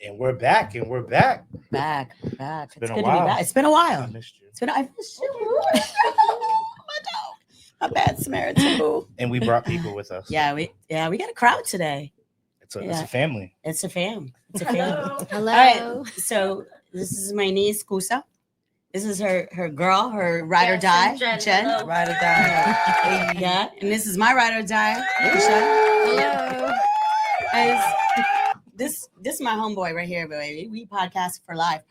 And we're back. Back. It's It's been a good to be while. back. It's been a while. I missed you. I missed you. My dog. My bad Samaritan boo. And we brought people with us. Yeah, we got a crowd today. It's a family. It's a fam. Hello. All right. So this is my niece Kusa. This is her girl, her ride or die, Jen. Ride or die. Yeah, and this is my ride or die, Hello. Guys, this is my homeboy right here, baby. We podcast for life.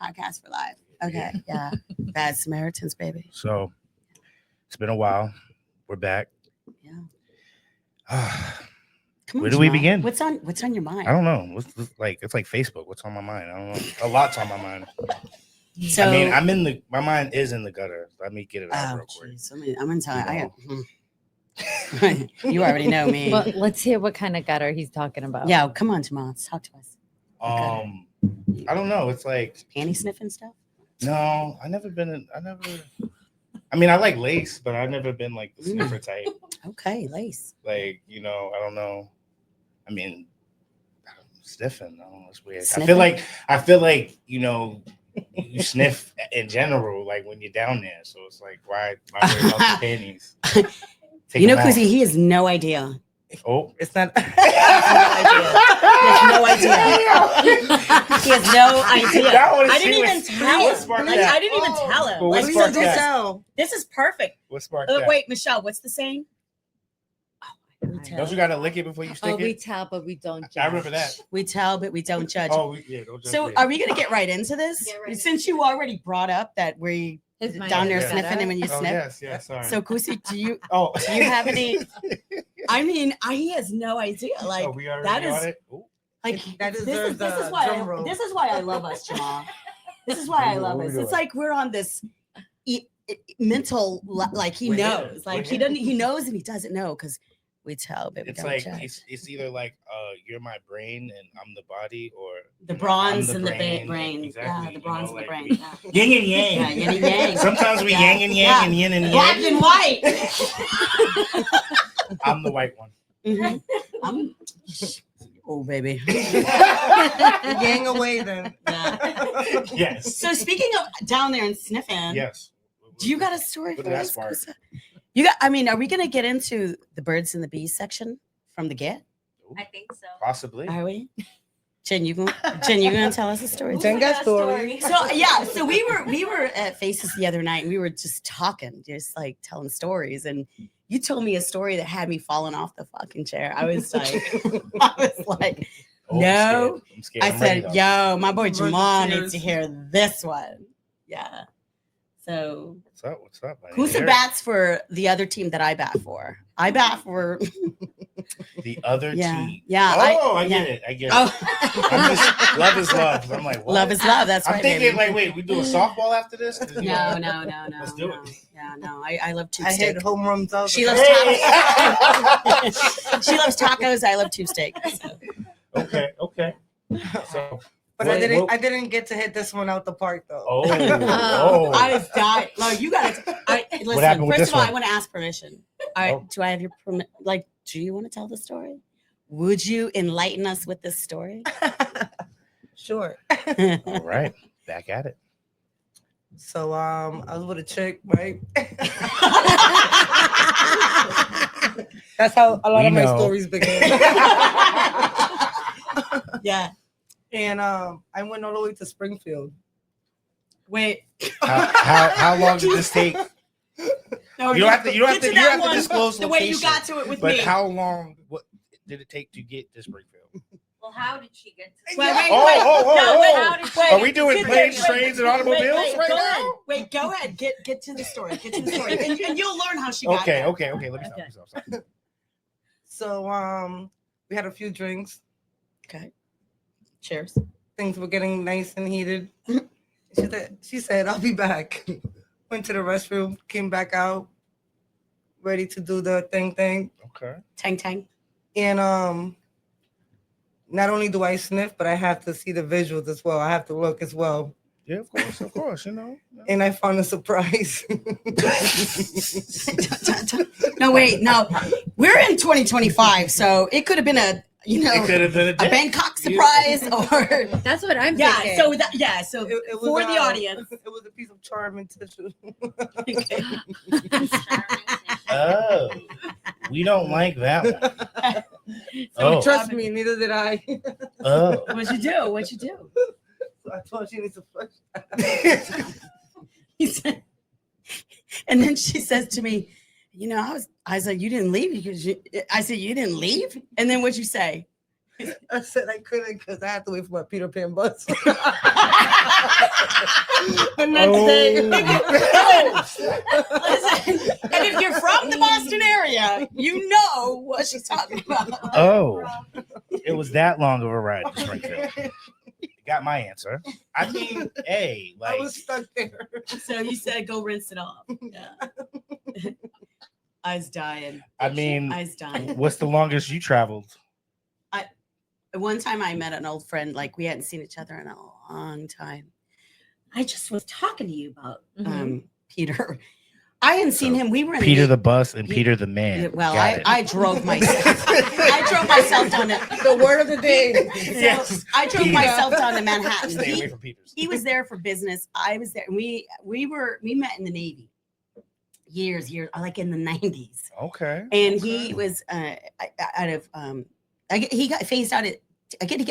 Okay, yeah. Bad Samaritans, baby. So it's been a while. We're back. Yeah. Come on, where do we begin? What's on your mind? I don't know. It's like Facebook. What's on my mind? I don't know. A lot's on my mind. So I mean, my mind is in the gutter. Let me get it out real quick. I'm in time. You already know me. Well, let's hear what kind of gutter he's talking about. Yeah, come on, Jamal. Talk to us. I don't know. It's like panty sniffing stuff. No, I mean, I like lace, but I've never been like the sniffer type. Okay, lace. Like, I don't know. I mean, sniffing. I don't know. It's weird. Sniffing? I feel like, you sniff in general, like when you're down there. So it's like, why worry about the panties? Because he has no idea. Oh, it's not. He has no idea. He has no idea. I didn't even tell him. Well, This is perfect. What sparked that? Wait, Michelle, what's the saying? Don't you gotta lick it before you stick it? We tell, but we don't judge. I remember that. We tell, but we don't judge. Don't judge. So, are we gonna get right into this? Since you already brought up that we're down there sniffing, and when you sniff. Yes. Sorry. So, Kusi, do you do you have any? I mean, he has no idea. Like we already that got is it. Ooh. like That this deserves is a why drum roll. this is why I love us, Jamal. This is why I love us. It's like we're on this mental, like he knows, like he doesn't, he knows and he doesn't know because we tell, but we it's don't like judge. it's either like you're my brain and I'm the body, or The bronze I'm and the brain. brain. Exactly. Yeah, the bronze and the like brain. yin and yang. Yeah, yin and yang. Sometimes we yang and yang and yin and yang. Black and white. I'm the white one. Mm-hmm. Oh, baby. Gang away then. Yeah. Yes. So speaking of down there and sniffing, Yes. do you got a story What for did that us? spark? I mean, are we going to get into the birds and the bees section from the get? I think so. Possibly. Are we? Jen, you gonna tell us a story? Jen got story. So we were at Faces the other night and we were just talking, just like telling stories, and you told me a story that had me falling off the fucking chair. I was like, no. I'm scared. I I'm ready, said, though. yo, my boy Jamal Tears. needs to hear this one. Yeah. So What's up? who's the bats for the other team that I bat for? I bat for the other team? Yeah. I get it. Oh. I'm just love is love. I'm like, what? Love is love. That's I'm right. thinking baby. like, wait, we do a softball after this? No. Let's do it. Yeah, no. I love tube I steak. hit home runs out. She loves Hey! tacos. She loves tacos. I love tube steak. So. Okay. So, But I didn't get to hit this one out the park though. Oh. I was dying. No, you got to. Listen. happened with First this of all, one? I want to ask permission. All right. Do I have your permission? Like, do you want to tell the story? Would you enlighten us with this story? Sure. All right. Back at it. So I was with a chick, right? That's how a lot of my stories begin. Yeah. And I went all the way to Springfield. Wait. How long did this take? No, You don't have to disclose the way you location, got to it with but me. how long? What did it take to get to Springfield? Well, how did she get to Wait, How did she Are we doing planes, trains, and automobiles right go now? ahead. Wait, go ahead. Get to the story. And you'll learn how she got there. Okay. Let me stop. So we had a few drinks. Okay. Cheers. Things were getting nice and heated. She said, I'll be back. Went to the restroom, came back out, ready to do the thing. Okay. Tang. And not only do I sniff, but I have to see the visuals as well. I have to look as well. Yeah, of course, And I found a surprise. No, wait, no. We're in 2025, so it could have been you know, It could have been a a dick. Bangkok surprise or That's what I'm yeah. thinking. So that so It was, for the audience. It was a piece of charm and tissue. Oh, we don't like that one. Oh, Trust me, neither did I. oh. What'd you do? What'd you do? I told she needs to flush. He said, and then she says to me, you know, I said, you didn't leave because I said, you didn't leave? And then what'd you say? I said I couldn't because I had to wait for my Peter Pan bus. And that's Oh. Listen, and if you're from the Boston area, you know what she's talking about. Oh, it was that long of a ride to Springfield. You got my answer. I mean, hey, I like, was stuck there. So you said go rinse it off. Yeah. I was dying. I mean, I was dying. what's the longest you traveled? One time I met an old friend, like we hadn't seen each other in a long time. I just was talking to you about Peter. I hadn't seen him. We were in Peter the bus and Peter the man. Well, Got it. I drove myself. I drove myself down to The word of the day. Yes. I drove Peter. myself down to Manhattan. Stay away from Peter's. He was there for business. I was there. We met in the Navy years, like in the 90s. Okay. And he was out of he got phased out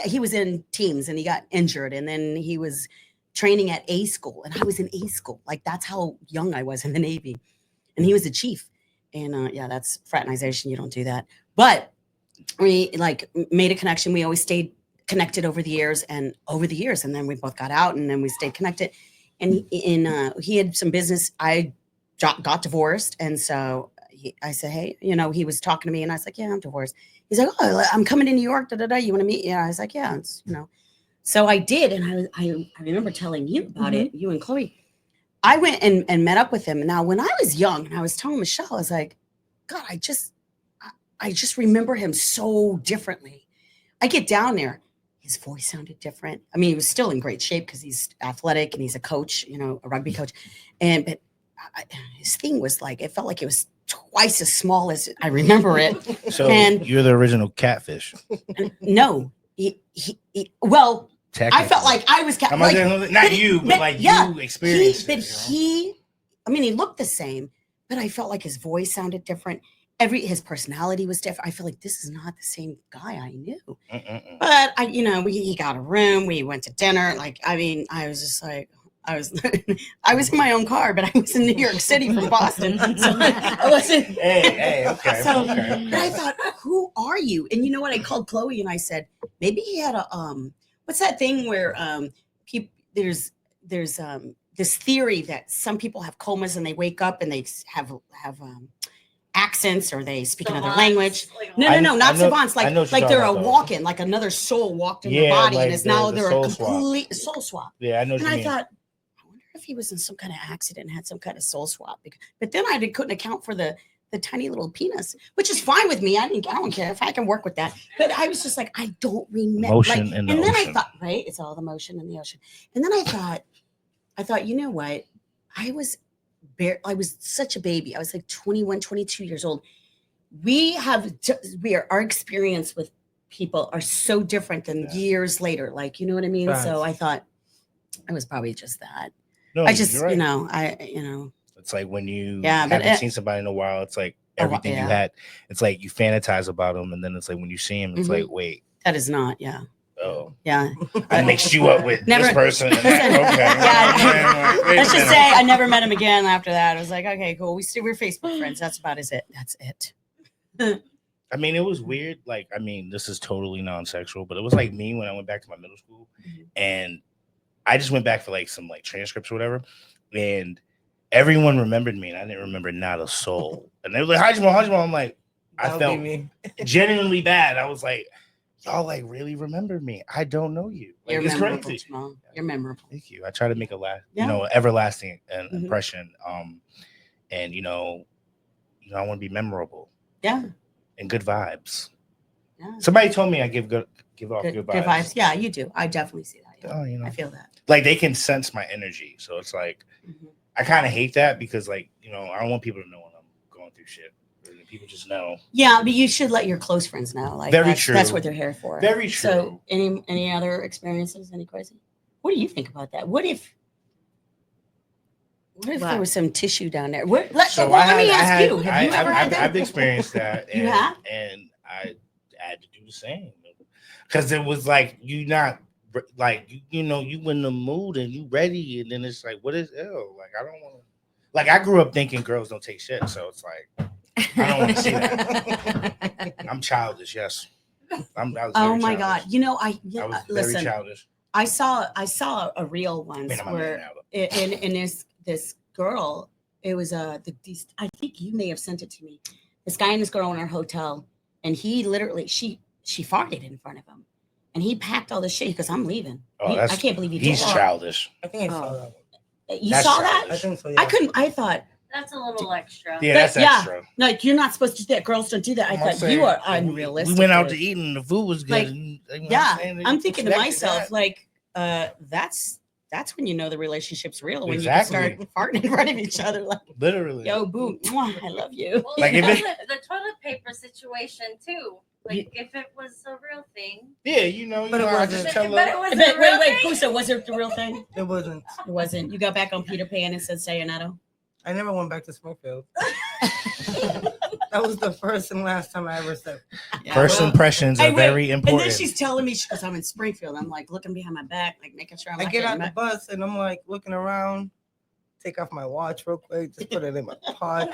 he was in teams and he got injured, and then he was training at A school, and I was in A school. Like that's how young I was in the Navy. And he was a chief. And yeah, that's fraternization. You don't do that. But we like made a connection. We always stayed connected over the years, and then we both got out, and then we stayed connected. And he had some business. I got divorced, and so I said, hey, you know, he was talking to me, and I was like, yeah, I'm divorced. He's like, oh, I'm coming to New York. You want to meet? Yeah, I was like, yeah, it's, you know. So I did, and I remember telling you about it, you and Chloe. I went and met up with him. Now, when I was young, and I was telling Michelle, I was like, God, I just remember him so differently. I get down there, his voice sounded different. I mean, he was still in great shape because he's athletic and he's a coach, you know, a rugby coach. But his thing was like, it felt like it was twice as small as I remember it. So And- you're the original catfish. No, well, I felt like I was I'm not you, but like you experienced it. I mean, he looked the same, but I felt like his voice sounded different. His personality was different. I feel like this is not the same guy I knew. But he got a room. We went to dinner. Like, I mean, I was just like, I was in my own car, but I was in New York City from Boston. So I wasn't. Hey, okay. So, Okay. but I thought, who are you? And you know what? I called Chloe and I said, maybe he had a what's that thing where there's this theory that some people have comas and they wake up and they have accents or they speak another language. No, not savants. Like they're a walk-in, like another soul walked in their body, like and it's now they're a soul swap. complete soul swap. Yeah, I know what And you I mean. thought, I wonder if he was in some kind of accident and had some kind of soul swap. But then I couldn't account for the tiny little penis, which is fine with me. I don't care if I can work with that. But I was just like, I don't remember. Motion in the and then ocean. I thought, right, it's all the motion in the ocean. And then I thought, you know what? I was such a baby. I was like 21, 22 years old. Our experience with people are so different than years later. Like, you know what I mean? Right. So I thought it was probably just that. No, I just, you're right. It's like when you Yeah, but haven't seen somebody in a while, it's like everything yeah. you had. It's like you fantasize about them, and then it's like when you see him, it's like, wait, that is not, yeah. oh, Yeah. I mixed you up with Never- this person. And Listen, that. Okay. Let's just say I never met him again after that. I was like, okay, cool. We're Facebook friends. That's about it. That's it. I mean, it was weird. Like, I mean, this is totally non-sexual, but it was like me when I went back to my middle school, and I just went back for like some like transcripts or whatever, and everyone remembered me, and I didn't remember not a soul. And they were like, "Hi, Jamal, hi, Jamal." I'm like, I felt genuinely bad. I was like, y'all like really remember me. I don't know you. Like, You're it's memorable, crazy. Jamal. You're memorable. Thank you. I try to make a Yeah. everlasting impression. And I want to be memorable. Yeah. And good vibes. Yeah. Somebody told me I give off good vibes. Good vibes. Yeah, you do. I definitely see that. Yeah. Oh, I feel that. Like they can sense my energy. So it's like I kind of hate that because like, I don't want people to know when I'm going through shit. people just know. Yeah, but you should let your close friends know. Like Very that's, That's true. what they're here for. Very So, true. any other experiences? Any crazy? What do you think about that? What if What? there was some tissue down there? Let me ask you. Have you ever had that? I've experienced that. You and, have? And I had to do the same because it was like you not like you know you in the mood and you ready, and then it's like what is ill? Like I don't want to. Like I grew up thinking girls don't take shit, so it's like I don't want to see that. I'm childish, yes. I was Oh very my childish. God! You know, I was very listen. childish. I saw a reel once Man, I'm a man where now, but- in this girl, it was I think you may have sent it to me. This guy and this girl in our hotel, and he literally she farted in front of him, and he packed all the shit because I'm leaving. Oh, I can't believe he did he's that. childish. I think I saw that one. You That's saw that? childish. I think so. Yeah. I couldn't. I thought That's a little extra. Yeah, But, that's yeah. extra. like you're not supposed to do that. Girls don't do that. I I'm thought saying, you are we- unrealistic. We went out to eat and the food was good. Like, and, you know what Yeah, saying? I'm thinking to Expected myself, that. like, that's when you know the relationship's real. When Exactly. you can start farting in front of each other, like, Literally. yo, boo, mwah, I love you. Well, Like, the, if it- toilet paper situation too. Like if it was a real thing. Yeah, you know, But it I wasn't. just But, tell but it her. was But a real wait, thing. Pusa, was it the real thing? It wasn't. It wasn't. You got back on Peter Pan and said sayonara. I never went back to Springfield. That was the first and last time I ever said. Yeah, First well, impressions hey, are wait, very important. And then she's telling me because I'm in Springfield. I'm like looking behind my back, like making sure I'm I not get getting out the back. bus and I'm like looking around, take off my watch real quick, just put it in my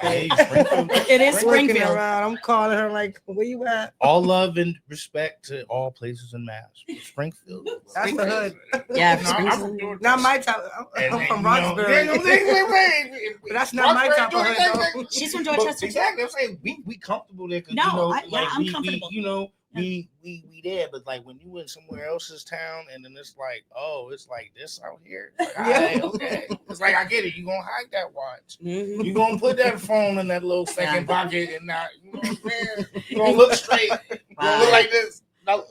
Hey, pocket. Springfield. It is Looking Springfield. around, I'm calling her like, "Where you at?" All love and respect to all places in Mass. Springfield. That's the hood. Yeah, No, I'm Springfield. from Georgia. Not my type. And I'm then, from you know, Roxbury. but That's not my type of hood, though. She's from But Dorchester. exactly, I'm saying we comfortable there. 'Cause, No, you know, I'm we, comfortable. you know, Yeah. we there, but like when you in somewhere else's town, and then it's like, oh, it's like this out here. It's like, Yeah. okay. It's like I get it. You gonna hide that watch. Mhm. You gonna put that phone in that little second Yeah. pocket, and not. You know what I'm saying? You gonna look straight. You gonna look Wow. like this. No.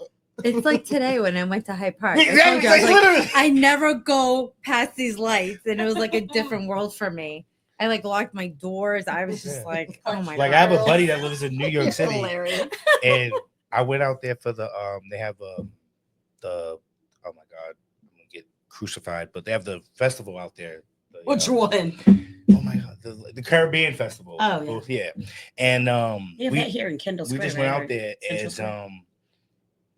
It's like today when I went to Hyde Park. I told Exactly. you, I was Like, like, literally. I never go past these lights, and it was like a different world for me. I like locked my doors. I was just Yeah. like, oh my Like god. I have a buddy that lives in New York City, Hilarious. and I went out there for the they have the oh my god, I'm gonna get crucified, but they have the festival out there. The, Which one? oh my god, the Caribbean festival. Oh, yeah. Well, yeah. And You have that here in Kendall we Square. just went right? out there Central and Square.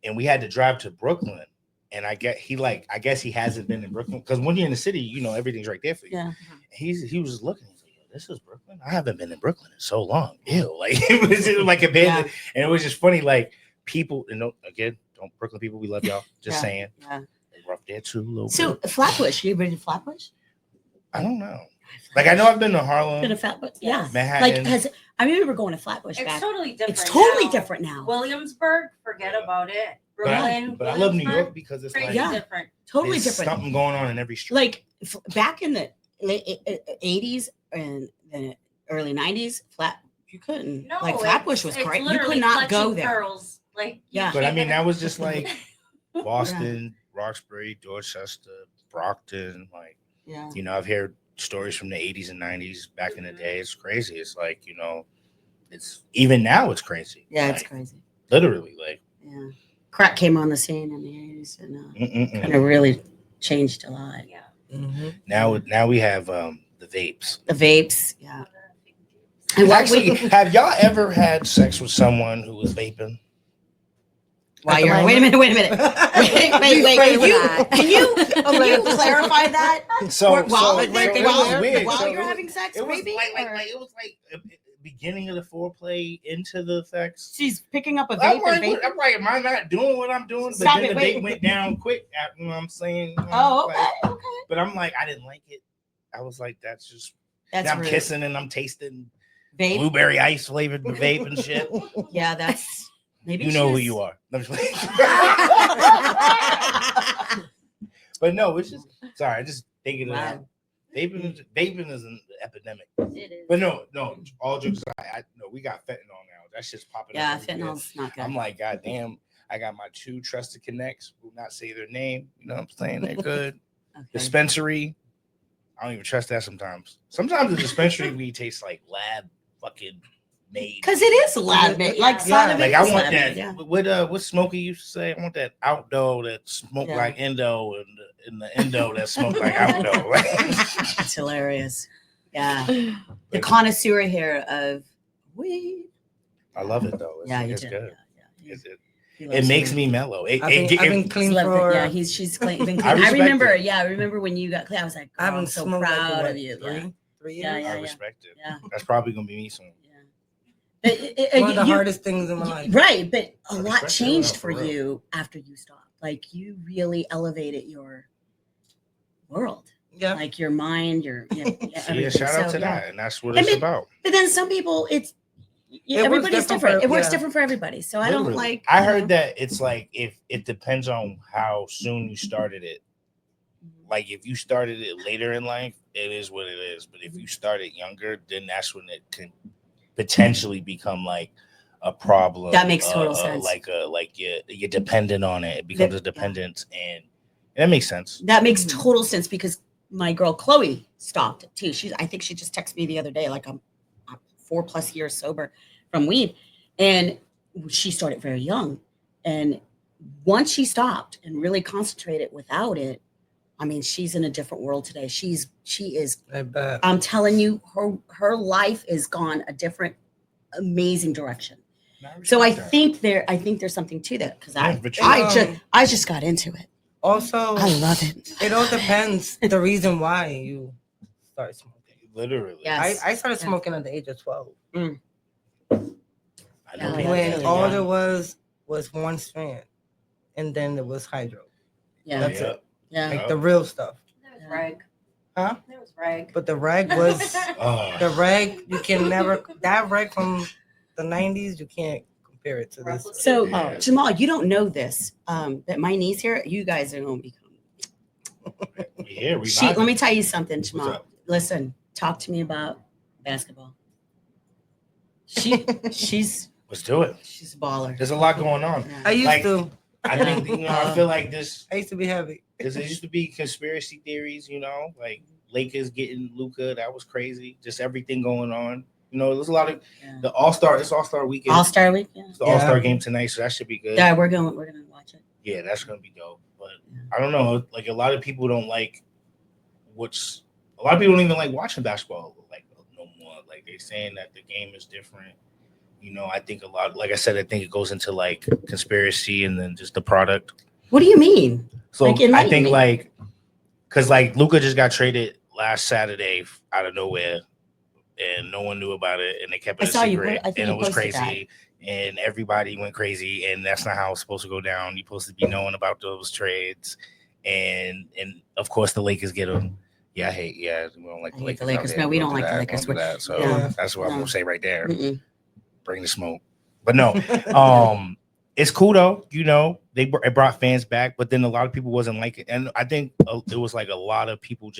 and we had to drive to Brooklyn. And I guess he hasn't been in Brooklyn because when you're in the city, you know everything's right there for you. Yeah. He was just looking. He's like, "Yo, this is Brooklyn. I haven't been in Brooklyn in so long. Ew!" Like it was just like abandoned, and it was just funny. Like people, again, don't Brooklyn people, we love y'all. Just Yeah. saying, Yeah. they rough there too. A little So bit. Flatbush, you been to Flatbush? I don't know. Like I know I've been to Been to Harlem, Flatbush? Yeah. Manhattan. Like I remember going to Flatbush It's back. totally different. It's totally now. different now. Williamsburg, forget about it. but I, Brooklyn, but I love New Williamsburg, York because it's crazy like Yeah. different. Totally there's different. something going on in every street. Like back in the late 80s and the early 90s, you couldn't. No, like Flatbush was it's great. You literally could not go clutching there. Pearls. Like Yeah. But I mean, that was just like Yeah. Boston, Roxbury, Dorchester, Brockton. Like, Yeah. you know, I've heard stories from the 80s and 90s back in the day. It's crazy. It's like, it's even now it's crazy. Yeah, it's Like, crazy. literally like Yeah. Crack came on the scene in the 80s and mm-mm-mm. kind of really changed a lot. Yeah. now we have the vapes. The vapes. Yeah. And what Actually, we, have y'all ever had sex with someone who was vaping? while you're, wait a minute. Wait. Can you clarify that? So While so it it while- was weird. while So you're it was- having sex, it was maybe? like Or- it was like beginning of the foreplay into the sex. She's picking up a I'm vape like, and vape. I'm like, am I not doing what I'm doing? But Stop then it, the wait. date went down quick. You know what I'm saying? You know, Oh, like- okay. Okay. but I'm like, I didn't like it. I was like, that's just. That's I'm rude. kissing and I'm tasting Vape. blueberry ice flavored vape and shit. Yeah, that's maybe You know who she's- you are. I'm just like- but no, it's just sorry. I just thinking Wow. of vaping is an epidemic. It is. But no, all jokes aside, we got fentanyl now. That shit's popping Yeah, up. everywhere. fentanyl's not good. I'm like, God damn, I got my 2 trusted connects, will not say their name. You know what I'm saying? They're good. Okay. Dispensary. I don't even trust that sometimes. Sometimes the dispensary weed tastes like lab fucking made. Because it is lab made. Like, Yeah. side of Like it I is want lab that. made, yeah. What Smokey used to say? I want that outdoor that smoke Yeah. like endo, and the endo that smoke like outdoor. It's hilarious. Yeah. The connoisseur here of weed. I love it though. It's, Yeah, you it's do. good. Yeah. He It loves makes weed. me mellow. I've been He's clean loved it. for. Yeah, she's clean, been I clean. I respect remember. it. Yeah, I remember when you got clean. I was like, I haven't I'm so smoked like proud what, of you. Yeah. 3 years. Yeah, yeah. I respect it. Yeah. That's probably gonna be me soon. Yeah. One of the hardest things in my life. Right, but a I lot respect it. changed No, for for real. you after you stopped. Like you really elevated your world, Yeah. like your mind, Yeah, everything. shout out So, to yeah. that, and that's what And it's it- about. But then some people, It works everybody's different different. for- It works yeah. different for everybody. So I don't Literally. like. I you heard know. that it's like if it depends on how soon you started it. Like if you started it later in life, it is what it is. But if you started younger, then that's when it can potentially become like a problem. That makes total sense. Like you're dependent on it. It becomes a dependence, and that makes sense. That makes Mhm. total sense because my girl Chloe stopped it too. I think she just texted me the other day, like I'm 4+ years sober from weed, and she started very young. And once she stopped and really concentrated without it, I mean, she's in a different world today. She is. I bet. I'm telling you, her life is gone a different, amazing direction. So I think there's something to that because I just got into it. Also, I love it. it all depends the reason why you start smoking. Literally. Yes. I started Yeah. smoking at the age of 12 I know Yeah, people when that all young. there was one strand, and then there was hydro. Yeah, That's Yeah. it. yeah. Like the real stuff. There was Yeah. rag. Huh? There was rag. But the rag was Oh. the rag. You can never that rag from the 90s. You can't compare it to this. So Yeah. Jamal, you don't know this, but my niece here, you guys are gonna become. Yeah, we Let me tell you something, What's Jamal. up? Listen, talk to me about basketball. She's Let's do it. she's a baller. There's a lot going on. Yeah. I used Like- to. I think I feel like this. I used to be heavy. There used to be conspiracy theories, like Lakers getting Luka. That was crazy. Just everything going on. There's a lot of Yeah. the All-Star weekend. All-Star week. Yeah. It's the All-Star game tonight, so that should be good. Yeah, we're gonna watch it. Yeah, that's gonna be dope. But I don't know. Like a lot of people don't like a lot of people don't even like watching basketball like no more. Like they're saying that the game is different. I think a lot. Like I said, I think it goes into like conspiracy and then just the product. What do you mean? So Like, I enlighten think me. because Luka just got traded last Saturday out of nowhere, and no one knew about it, and they kept I it a saw you secret, I think and you it was posted crazy, and everybody went crazy, and that's not how it's supposed to go down. You're supposed to be knowing about those trades, and of course the Lakers get them. Yeah, we don't like I the hate the Lakers. out Lakers. there. No, we Don't don't do like the that. Lakers. Don't do that. So Yeah. that's what I'm No. gonna say right there. Mm-mm. Bring the smoke, but no. It's cool though, it brought fans back, but then a lot of people wasn't like it, and I think it was like a lot of people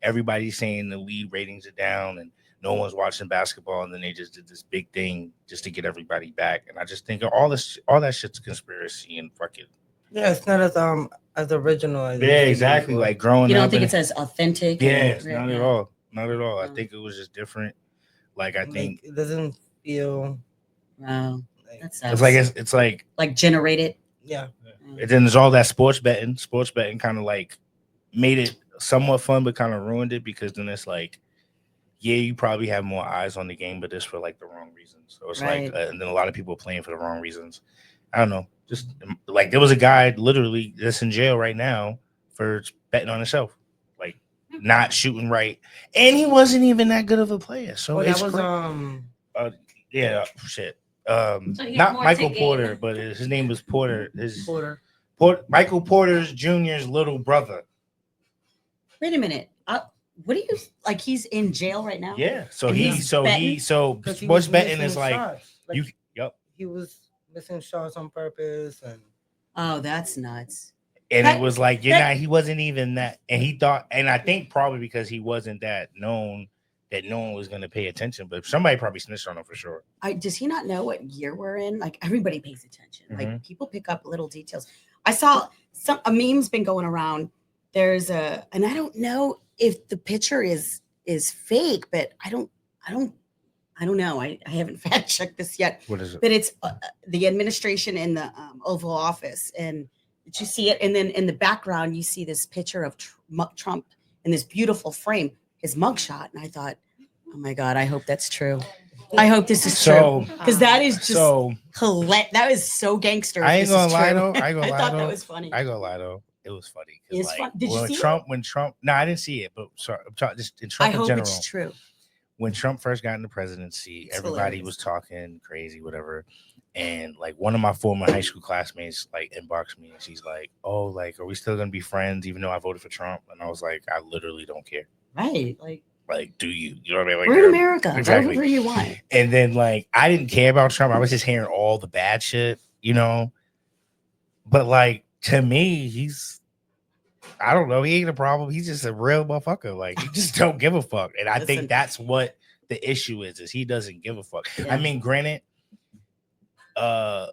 everybody's saying the league ratings are down and no one's watching basketball, and then they just did this big thing just to get everybody back, and I just think all that shit's conspiracy and fucking Yeah, it's not as original as it yeah, used to be exactly. before. Like growing You up, don't think and- it's as authentic? yes, and- not yeah. at all, not at all. I No. think it was just different. Like I think Like, it doesn't feel Wow, like that sucks. it's like. like generated. yeah. And then there's all that sports betting. Sports betting kind of like made it somewhat fun, but kind of ruined it because then it's like, yeah, you probably have more eyes on the game, but it's for like the wrong reasons. So it's Right. like, and then a lot of people are playing for the wrong reasons. I don't know. Just like there was a guy literally that's in jail right now for betting on himself, like not shooting right, and he wasn't even that good of a player. So Oh, it's that was yeah, shit. So he had Not more Michael to gain. Porter, but his name was Porter. Porter. Michael Porter's Jr.'s little brother. Wait a minute. What do you like? He's in jail right now. Yeah. So And he's betting? Because sports betting is like shots. you. Yep. He was missing shots on purpose, and Oh, that's nuts. And That- it was like he wasn't even that, and he thought, and I think probably because he wasn't that known, that no one was going to pay attention. But somebody probably snitched on him for sure. Does he not know what year we're in? Like everybody pays attention. Mhm. Like people pick up little details. I saw a meme's been going around. And I don't know if the picture is fake, but I don't I don't know. I haven't fact checked this yet, What is it? but it's the administration in the Oval Office. And did you see it? And then in the background, you see this picture of Trump in this beautiful frame, his mugshot. And I thought, oh my God, I hope that's true. I hope this is true. Because that is just hilarious. That is so gangster. I ain't gonna lie though. I thought that was funny. I ain't gonna lie though. It was funny. It's like, fun. Did you see when Trump? No, I didn't see it. But sorry, I'm talking just in I Trump in hope general. it's true. When Trump first got in the presidency, It's everybody hilarious. was talking crazy, whatever. And like one of my former high school classmates like inboxed me and she's like, "Oh, like, are we still gonna be friends even though I voted for Trump?" And I was like, "I literally don't care. Right. Like, do you? You know what I mean? Like, We're in America. Exactly. Whatever you want." And then like I didn't care about Trump. I was just hearing all the bad shit, you know. But like to me, I don't know. He ain't a problem. He's just a real motherfucker. Like he just don't give a fuck. And I think that's what the issue is he doesn't give a fuck. Yeah. I mean, granted, I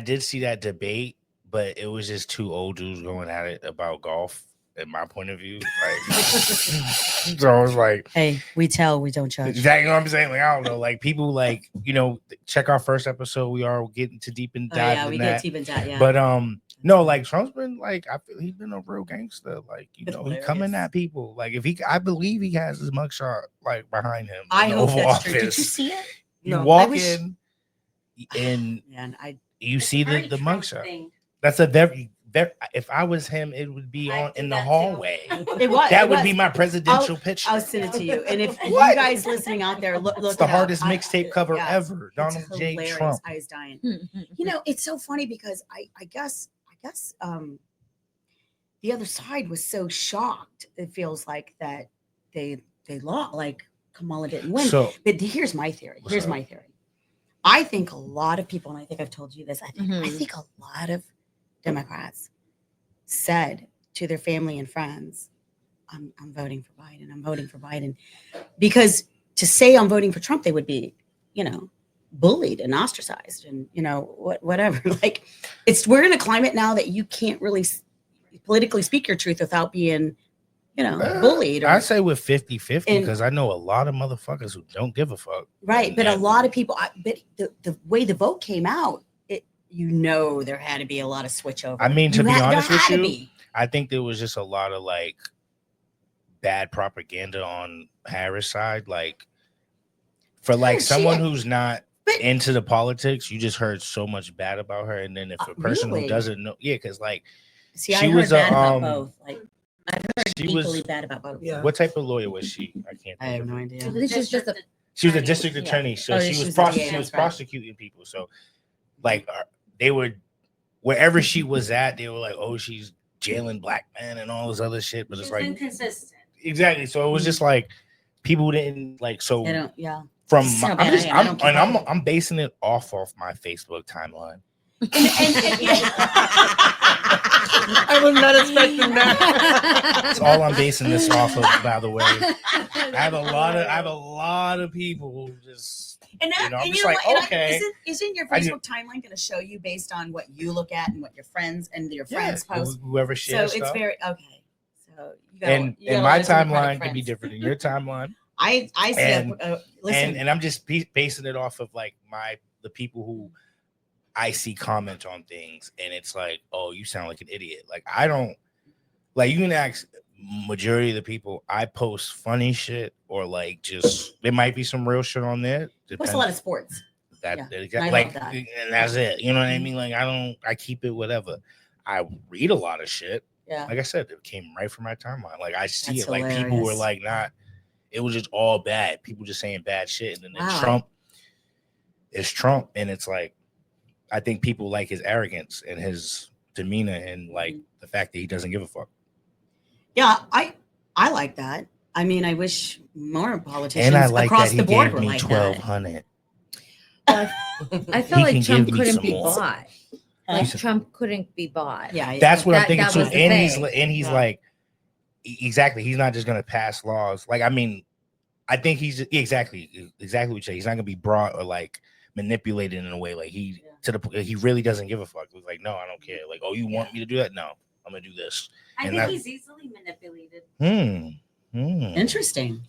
did see that debate, but it was just two old dudes going at it about golf. In my point of view, like, so I was like, "Hey, we tell, we don't judge." Exactly what I'm saying. Like I don't know, like people like check our first episode. We are getting to deep in dive. Yeah, we get deep in that. Yeah, but no, like Trump's been like I feel he's been a real gangster. Like he coming at people. Like I believe he has his mugshot like behind him. I hope that's office. true. Did you see it? You walk in, and you see the mugshot. Thing. That's a very. If I was him, it would be in the hallway. It was. That would be my presidential picture. I'll send it to you. And if you guys listening out there, look it's the hardest mixtape cover ever. Donald J. Hilarious. Trump. I was dying. It's so funny because I guess the other side was so shocked. It feels like that they lost. Like Kamala didn't win. But here's my theory. I think a lot of people, and I think I've told you this. I think a lot of Democrats said to their family and friends, I'm voting for Biden. I'm voting for Biden. Because to say I'm voting for Trump, they would be, bullied and ostracized and, whatever. Like we're in a climate now that you can't really politically speak your truth without being, bullied. I say with 50-50 because I know a lot of motherfuckers who don't give a fuck. Right. But a lot of people, but the way the vote came out, there had to be a lot of switch over. I mean, to be honest with you, I think there was just a lot of like bad propaganda on Harris' side. Like for like someone who's not into the politics, you just heard so much bad about her. And then if a person who doesn't know, because like I heard bad about both. Like I've heard equally bad about both. Yeah. What type of lawyer was she? I have no idea. She was a district attorney, so she was prosecuting people. So like they were wherever she was at, they were like, "Oh, she's jailing black men and all this other shit." But it's like inconsistent. Exactly. So it was just like people didn't like. So they don't, yeah. From I'm basing it off my Facebook timeline. I was not expecting that. That's all I'm basing this off of, by the way. I have a lot of people who just isn't your Facebook timeline going to show you based on what you look at and what your friends and your friends post? Whoever shares so it's stuff. very okay. So and my timeline can be different than your timeline. I see. Listen, and I'm just basing it off of like the people who I see comment on things, and it's like, oh, you sound like an idiot. Like I don't like. You can ask majority of the people. I post funny shit or like just there might be some real shit on there. Post a lot of sports. And that's it. You know what I mean? Like I keep it whatever. I read a lot of shit. Yeah. Like I said, it came right from my timeline. Like I see That's it. Hilarious. Like people were like not. It was just all bad. People just saying bad shit, and then Trump is Trump, and it's like. I think people like his arrogance and his demeanor and like the fact that he doesn't give a fuck. Yeah, I like that. I mean, I wish more politicians and I like across that the board gave were me like $1,200. I feel like Trump couldn't be bought. Like Trump couldn't be bought. Yeah, that's what I'm thinking too. And he's like, exactly. He's not just gonna pass laws. Like, I mean, I think he's exactly what you say. He's not gonna be brought or like manipulated in a way like he really doesn't give a fuck. He's like, no, I don't care. Like, oh, you want me to do that? No, I'm gonna do this. I think he's easily manipulated. Interesting.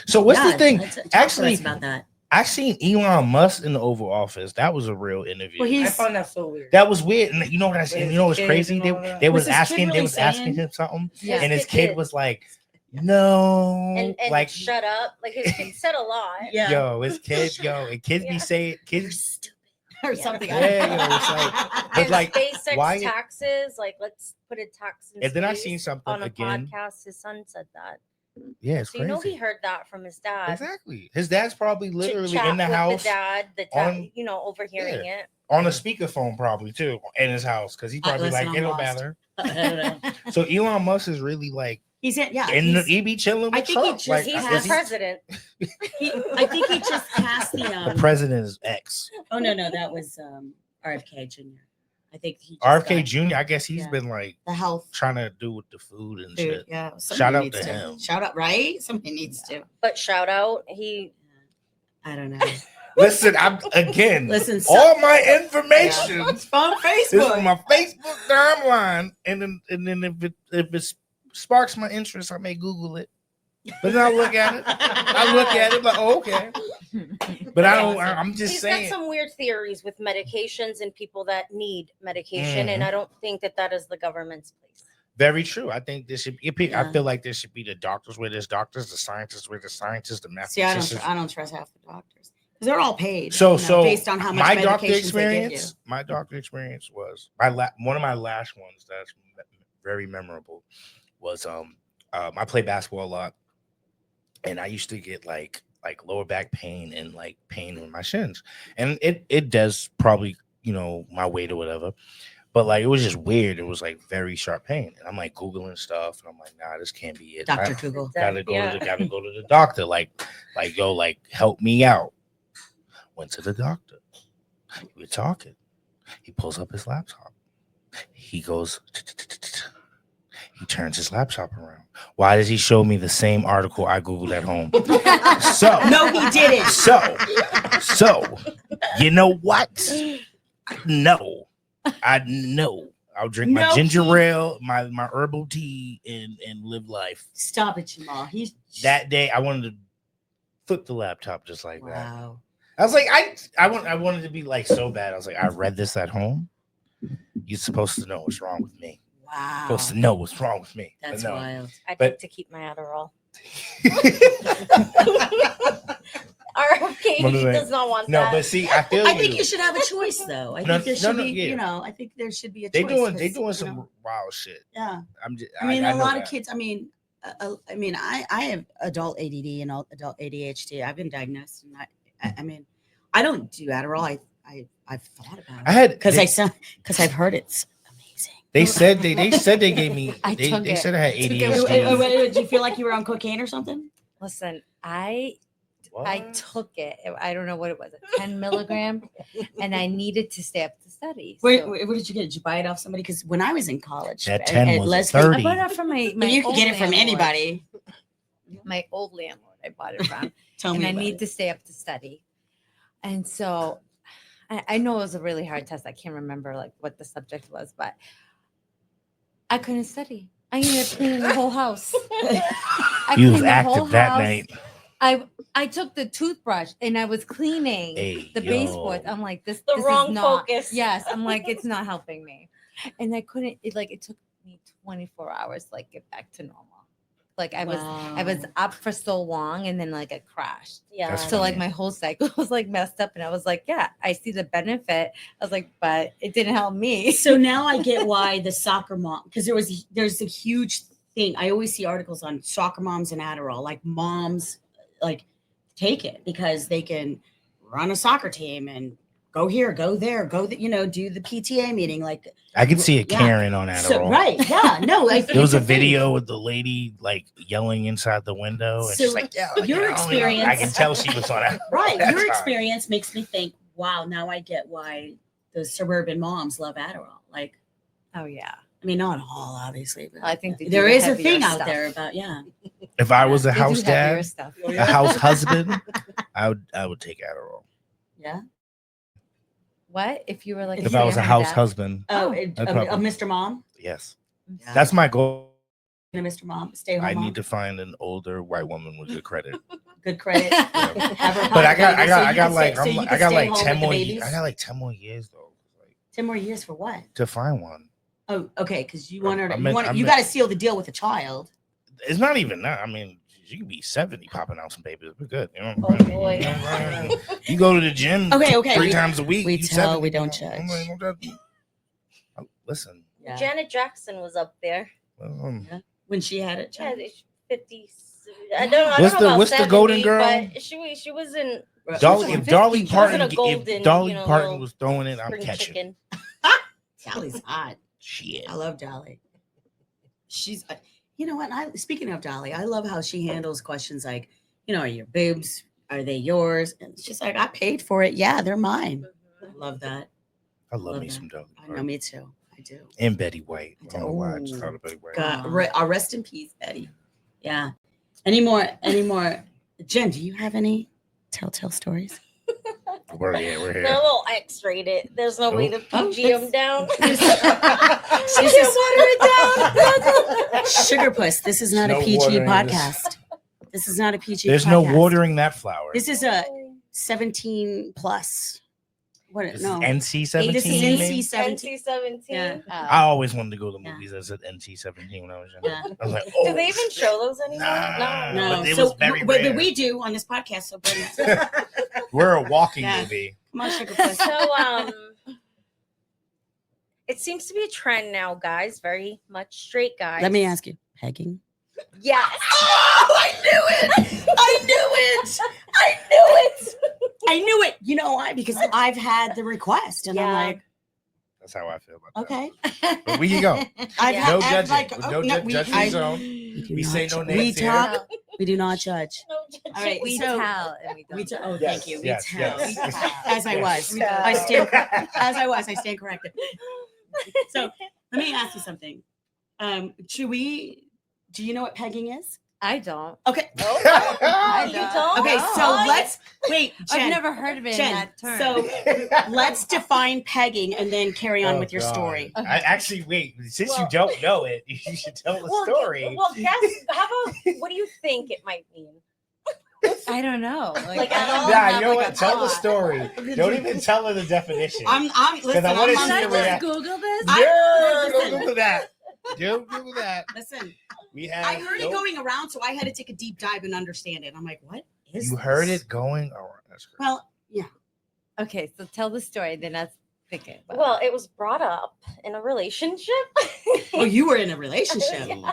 So what's the thing? Actually, about that. I seen Elon Musk in the Oval Office. That was a real interview. Well, I he's found that so weird. That was weird. And you know what I said? With You know what's his crazy? kids and all that. They Was was his kid asking. They really was asking saying- him something, Yeah. and his His kid kid was like, "No," and like, shut up. Like his kid said a lot. yeah. yo, his kid, yo, and kids be Yeah. saying, You're kids, stupid or something. Yeah, yo, it's like- But And like, SpaceX why- taxes, like let's put a tax in And then I space. seen something on a again. podcast. His son said that. Yeah, it's So you know he crazy. heard that from his dad. Exactly. His dad's probably literally Chit-chat in the with house The dad, on- you know, overhearing it. on a speakerphone, probably too, in his house, because he probably listen, like I'm it don't lost. matter. I don't know. So Elon Musk is really like, He's in, yeah. and he's- he be chilling with I think he Trump. just- Like, He's has- the is he- president. I think he just passed the. the president is X. Oh no, that was RFK Jr. I think he. Just RFK got Jr. I guess he's Yeah. been like the health. trying to do with the food and Dude, shit. yeah. Shout somebody out needs to him. Shout out, right? Somebody needs to. But shout out, he I don't know. Listen, I'm again. Listen, all my information It's from is Facebook. from my Facebook timeline, and then if it sparks my interest, I may Google it. But then I look at it. I look at it like, oh, okay. But I don't. I'm just he's saying. got some weird theories with medications and people that need medication, and I don't think that is the government's place. Very true. I think this should be. I Yeah. feel like there should be the doctors where there's doctors, the scientists where the scientists, the See, I mathematicians. don't trust half the doctors because they're all paid. So based on how much my doctor medications they give you. experience, my doctor experience was one of my last ones that's very memorable was I play basketball a lot, and I used to get like lower back pain and like pain in my shins, and it does probably my weight or whatever, but like it was just weird. It was like very sharp pain, and I'm like Googling stuff, and I'm like, nah, this can't be it. Dr. I Google. gotta go Yeah. gotta go to the doctor. Like help me out. Went to the doctor. We were talking. He pulls up his laptop. He goes. He turns his laptop around. Why does he show me the same article I Googled at home? So No, he didn't. So you know what? No, I know. I'll drink my No, ginger ale, my herbal tea, and live life. Stop it, Jamal. He's That day, I wanted to flip the laptop just like that. wow. I was like, I wanted to be like so bad. I was like, I read this at home. You're supposed to know what's wrong with me. Wow. Supposed to know what's wrong with me. But That's no. wild. I'd But- like to keep my Adderall. RFK What is it? does not want No, that. but see, I feel I think you should have a choice, though. I No, think there no, should be, yeah. I think there should be a they choice. doing 'cause, some wild shit. Yeah. I'm just. I mean, I a know lot of that. kids. I mean, I have adult ADD and adult ADHD. I've been diagnosed, and I mean, I don't do Adderall. I've thought about I it had because I've heard it's amazing. They said they gave me. I They took it. said I had Wait, ADHD. did you feel like you were on cocaine or something? Listen, I What? took it. I don't know what it was, a 10 milligram, and I needed to stay up to study. Where so- did you get it? Did you buy it off somebody? Because when I was in college, That 10 was Lesbian- 30. I bought it from my you can old get it from landlord. anybody. My old landlord, I bought it from, Tell and me I about need it. to stay up to study. And so, I know it was a really hard test. I can't remember like what the subject was, but I couldn't study. I ended up cleaning the whole house. I You was cleaned the whole active that house. night. I took the toothbrush and I was cleaning Hey, the yo. baseboards. I'm like, this The this wrong is not, focus. Yes, I'm like, it's not helping me. And I couldn't. It took me 24 hours to like get back to normal. Like I was Wow. up for so long and then like I crashed. Yeah. That's So like funny. my whole cycle was like messed up, and I was like, yeah, I see the benefit. I was like, but it didn't help me. So now I get why the soccer mom, because there's a huge thing. I always see articles on soccer moms and Adderall, like moms like take it because they can run a soccer team and go here, go there, do the PTA meeting. Like I can see a Yeah. Karen on Adderall. so, right, yeah, no, There was it's a thing. video with the lady like yelling inside the window, and she's So, like, "Yeah, your I experience- can tell she was on that." Right, that your time. experience makes me think, wow, now I get why the suburban moms love Adderall. Like, Oh yeah, I mean, not all, obviously, but I think they do there the is a heavier thing out stuff. there about If I was a They do house heavier dad, stuff. a house husband, I would take Adderall. yeah. What if you were like? If If I was a stay-at-home house dad? husband, Oh, I'd a probably- Mr. Mom, yes, Yeah. that's my goal. Mr. Mom, stay home. I mom. need to find an older white woman with good credit. good credit. Have her But I pop babies, so got you can like stay- so you I can got stay like home 10 with the more babies? I got like 10 more years though. Like 10 more years for what? to find one. Oh, okay, because you want her to, I meant- you got to seal the deal with the child. It's not even that. I mean, you can be 70 popping out some babies. We're good. You know what Oh, I'm saying? boy. You know what I'm saying? You go to the gym Okay, 3 times a week. we you tell, 70, we don't you know? judge. I'm like, don't judge. Listen. Yeah. Janet Jackson was up there. When she had it, Yeah, child. 50. I don't What's know the- about what's the 70, golden girl? But she was in Dolly, was if Dolly 50. Parton, She was in a golden, if Dolly you know, Parton little was throwing it, I'm spring catching. chicken. Dolly's hot. Shit. I love Dolly. She's, you know what? Speaking of Dolly, I love how she handles questions like, you know, are your boobs, are they yours? And she's like, I paid for it. Yeah, they're mine. I love that. I love Love me that. some Dolly I know, Parton. me too. I do. And Betty White. I I don't know why I just do. thought of Betty White. God, Aw. rest in peace, Betty. Yeah. Any more? Jen, do you have any telltale stories? We're here. They're a little X-rated. There's no way to Oh, PG them down. This She can't water it down. Sugar Puss, this is not No a PG watering podcast. This is not a PG There's podcast. no watering that flower. This is a 17 plus. What? This No. is NC 17. This is NC 17. NC-17. Yeah. I always wanted to go to Yeah. movies that said NC 17 when I was young. Yeah. I was like, oh, Do they even show those anymore? Nah. No. But it So, was very but rare. we do on this podcast. So bring it. We're a walking Yeah. movie. Come on, Sugar Puss. So it seems to be a trend now, guys. Very much straight guys. Let me ask you, pegging? Yes. Oh, I knew it! I knew it! I knew it! I knew it. You know why? Because I've had the request, and I'm Yeah. like, That's how I feel about that. okay. But we can go. I've Yeah. had, No I've judging. like, No judging I- zone. do We not say no ju- names We here. talk. We do not judge. No, All right, We so- tell and we We don't. oh, Yes, thank you. We yes, tell. yes. We tell. As I was. We tell. I stand as I was. I stand corrected. So let me ask you something. Do you know what pegging is? I don't. Okay. Oh, you don't? Okay, so Oh, let's wait, Jen. I've never heard of it Jen, in that term. so let's define pegging and then carry on Oh, with your God. story. I actually wait. Since Well- you don't know it, you should tell the story. Well, guess. How about what do you think it might mean? I don't know. Like, I don't Nah, have, you know like, what? a Tell the thought. story. Don't even tell her the definition. I'm listen. I wanna I'm see Should I the on- reaction. just Google this? Yeah, listen. don't Google that. Don't Google that. Listen, We have. I heard it no- going around, so I had to take a deep dive and understand it. I'm like, what is You heard this? it going around. That's great. Well, yeah. Okay, so tell the story. Then let's think it. about Well, it was brought up in a relationship. Oh, you were in a relationship. Yeah.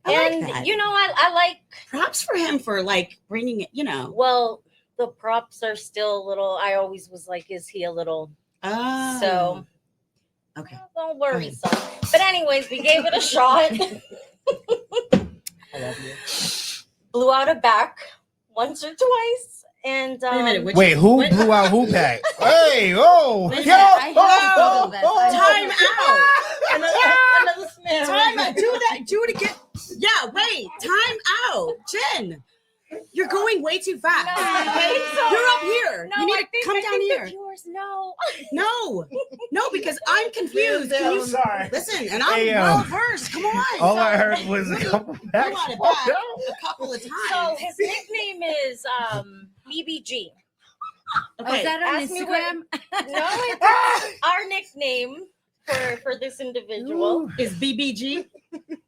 I like And that. you know, I like. Props for him for like bringing it. You know. Well, the props are still a little. I always was like, is he a little? Oh. So Okay. don't worry, ahead. son. But anyways, we gave it a shot. I love you. Blew out a back once or twice, and Wait a minute. Which, Wait, who what- blew out who pack? Hey, oh, Wait a yo, minute, I have oh, Googled this. oh. Time out. another snare. Time out. Do that. Do it again. Yeah. Wait. Time out. Jen, you're going way too fast. No, I Okay? think so. You're up here. No, you need I to think, come I down think here. The viewers know. No, because I'm confused. Can I'm you sorry. listen? And I'm Hey, well versed. Come on. All I heard was a Blew couple out packs. a back a couple of times. So his nickname is BBG. Oh, is that on ask me what- Instagram? No, it's our nickname for this individual. is BBG?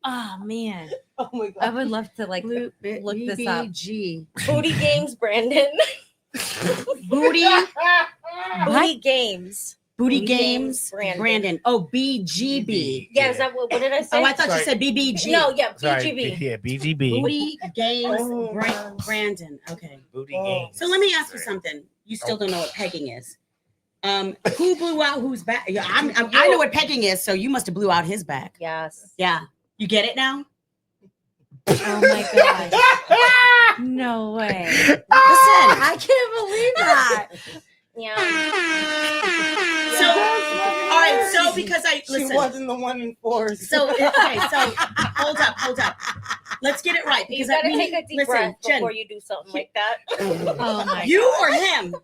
Oh man, Oh my I god. would love to like look this up. BBG. Booty Games, Brandon. Booty. Booty Games. Booty Booty Games. Games, Brandon. Brandon. Oh, BGB. Yeah, is that what did I say? Oh, I thought Sorry. you said BBG. No, yeah, Sorry, BGB. yeah, BGB. Booty Games. Oh, Brandon. Okay. Booty Oh. games. So let me ask you something. You still don't know what pegging is. Who blew out whose back? Yeah, I know what pegging is, so you must have blew out his back. Yes. Yeah. You get it now? Oh my god, no way! Listen. I can't believe that. Yeah. So, all right. So because She listen. wasn't the one enforced. So okay. So hold up. Let's get it right You because gotta we take need. a deep Listen, breath Jen. before you do something like that. Oh my You god. or him?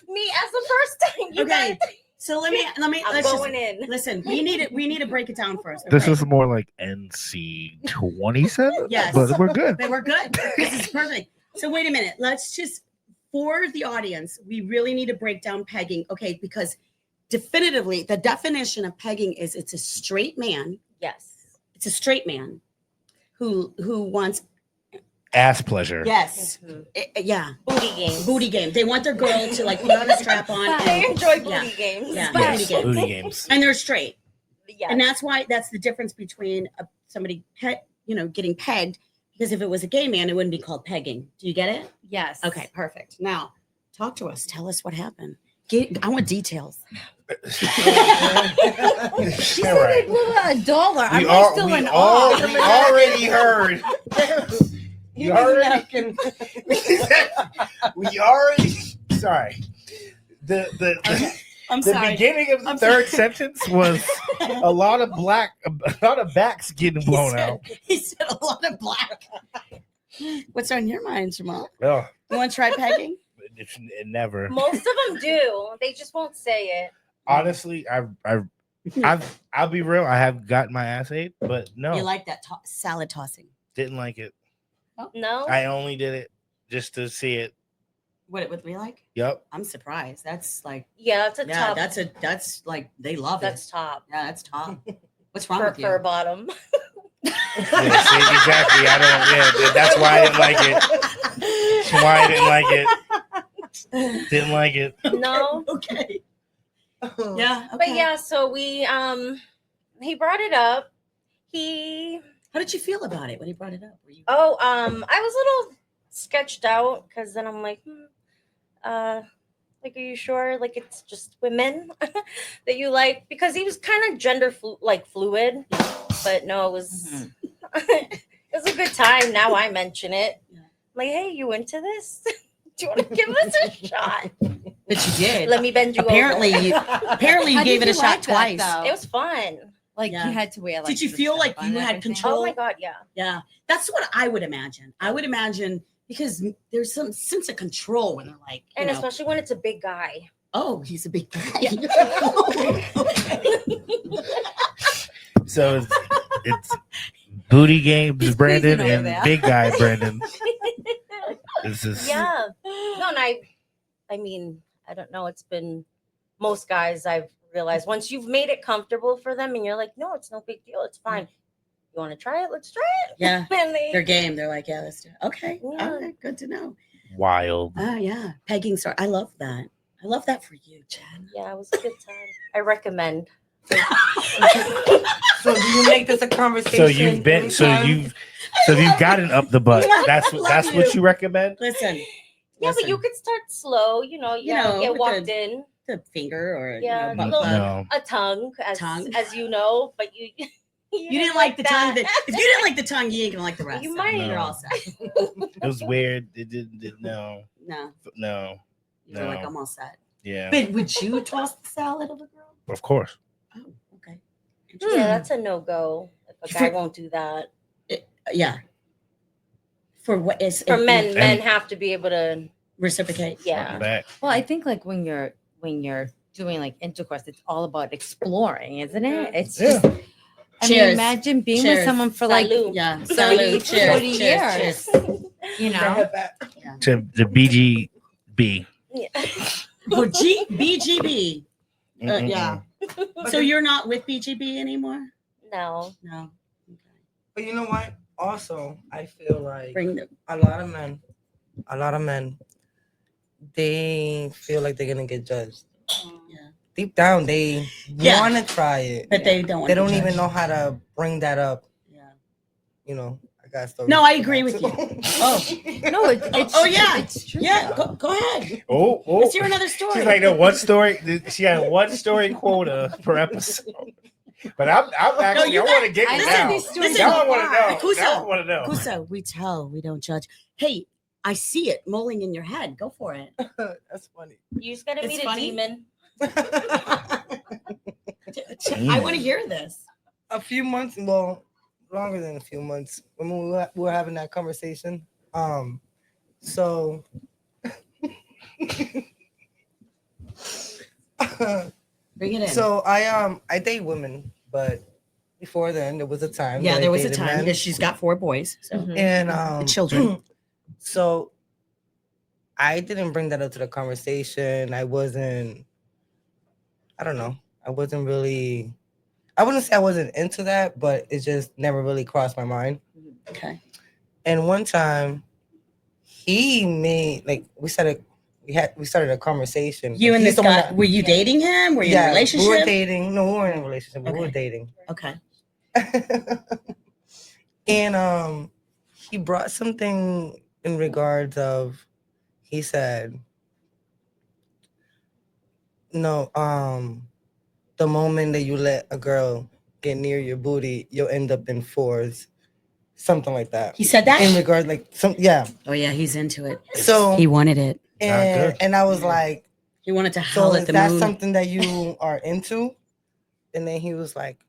Me as the first time. You Okay. guys, So let me. I'm Let's just going in. listen. We need to break it down first. This okay? is more like NC 27. Yes. But we're good. They were good. This is perfect. So wait a minute. Let's just, for the audience, we really need to break down pegging. Okay, because definitively the definition of pegging is it's a straight man. Yes. It's a straight man who wants Ass pleasure. yes. Mhm. Yeah. Booty games. Booty game. They want their girl to like put on a strap on. They And, enjoy booty yeah. games. Yeah. Yes, Booty games. booty games. And they're straight. Yes. And that's why that's the difference between somebody getting pegged, because if it was a gay man, it wouldn't be called pegging. Do you get it? Yes. Okay, perfect. Now, talk to us. Tell us what happened. I want details. She All right. said $1. I'm We still in we awe. already heard. You already- We already. Sorry. The I'm the sorry. beginning of the I'm third sorry. sentence was a lot of backs getting blown out. He said a lot of black. What's on your mind, Jamal? Oh, You want to try pegging? it never. Most of them do. They just won't say it. Honestly, I'll be real. I have gotten my ass ate, but no, You like that salad tossing? didn't like it. No. I only did it just to see it. What it would be like? Yep. I'm surprised. That's like, Yeah, it's a yeah, top. that's like they love That's it. top. Yeah, that's top. What's wrong For, with you? for a bottom. Yeah, see, exactly. I don't. Yeah, that's why I didn't like it. That's why I didn't like it. Didn't like it. No. Okay. Yeah. Okay. But yeah, so we he brought it up. He How did you feel about it when he brought it up? Were you? I was a little sketched out because then I'm like, like, are you sure? Like, it's just women that you like? Because he was kind of gender fluid, but no, it was it was a good time. Now I mention it. Yeah. Like, hey, you into this? Do you want to give us a shot? But you did. Let me bend you Apparently, over. you How gave did it a you shot like that, twice. though? It was fun. Like Yeah. you had to wear. Like, Did you the feel stuff like on you had everything? control? Oh my god, yeah. Yeah, that's what I would imagine. I would imagine because there's some sense of control when they're like, And especially when it's a big guy. oh, he's a big guy. So it's booty games, He's Brandon, squeezing over and there. big guy Brandon. This is Yeah. No, and I mean, I don't know. It's been most guys I've realized once you've made it comfortable for them and you're like, no, it's no big deal. It's fine. You want to try it? Let's try it. Yeah, And they, they're game. They're like, yeah, let's do it. Okay, Yeah. all right, good to know. wild. Oh yeah, pegging star. I love that. I love that for you, Jen. yeah, it was a good time. I recommend. So do you make this a conversation? So you've been, so anytime? you've gotten up the butt. That's Love what you. you recommend. Listen, Yeah, listen, but you could start slow. You know, get with walked the- in. the finger or Yeah, butt little- plug. No. A tongue, as you know, but you You didn't like the tongue. If you didn't like the tongue, you ain't gonna like the rest. You So might. You're No. all set. It was weird. It didn't. No. No, you're like No. I'm all set. Yeah. But would you toss the salad of a girl? Of course. Oh, okay. Yeah, that's a no go. If a guy won't do that. Yeah. For what is For men, And- men have to be able to. reciprocate? Yeah. Back. Well, I think like when you're doing like intercourse, it's all about exploring, isn't it? It's Yeah. just. I mean, Cheers. imagine being Cheers. with someone for like Salud. Yeah. 30, Salud. Cheers. 40 Cheers. years. Cheers. You know. To the BGB. Yeah. Oh, BGB. Mm-mm-mm. Yeah. So you're not with BGB anymore? No. No. Okay. But you know what? Also, I feel like Bring the a lot of men, they feel like they're gonna get judged. yeah. Deep down, they Yeah. want to try it. But they don't. They don't even know how to bring that up. Yeah. You know, I got stories. No, I for agree that with too. Oh. No, it's Oh, yeah. it's true. Yeah. Go ahead. Oh, Let's hear another story. She's like, no, one story. She had one story quota per episode. But I'm actually, you I want to get I it listen now. these stories Listen, Now I want to know. Kusa. Now I want to know. Kusa, we tell, we don't judge. Hey, I see it mulling in your head. Go for it. That's funny. You just gotta It's meet funny. a demon. I want to hear this. A few months, well, longer than a few months, when we were having that conversation. So Bring it in. so I date women, but before then there was a time. yeah, that I there was a dated time men. because she's got 4 boys. So Mhm. And The children. So I didn't bring that up to the conversation. I don't know. I wasn't really, I wouldn't say I wasn't into that, but it just never really crossed my mind. Okay. And one time he made, like, we started a conversation. You Like, and he's this the one guy, that- were you dating him? Were you in a we relationship? were dating. No, we weren't in a relationship. We were Okay. dating. Okay. And he brought something in regards of, he said, no, the moment that you let a girl get near your booty, you'll end up in fours. Something like that. He said that? In regard, like, yeah. Oh yeah, he's into it. So He wanted it. and I was like, He wanted to so howl is at the that moon. something that you are into? And then he was like,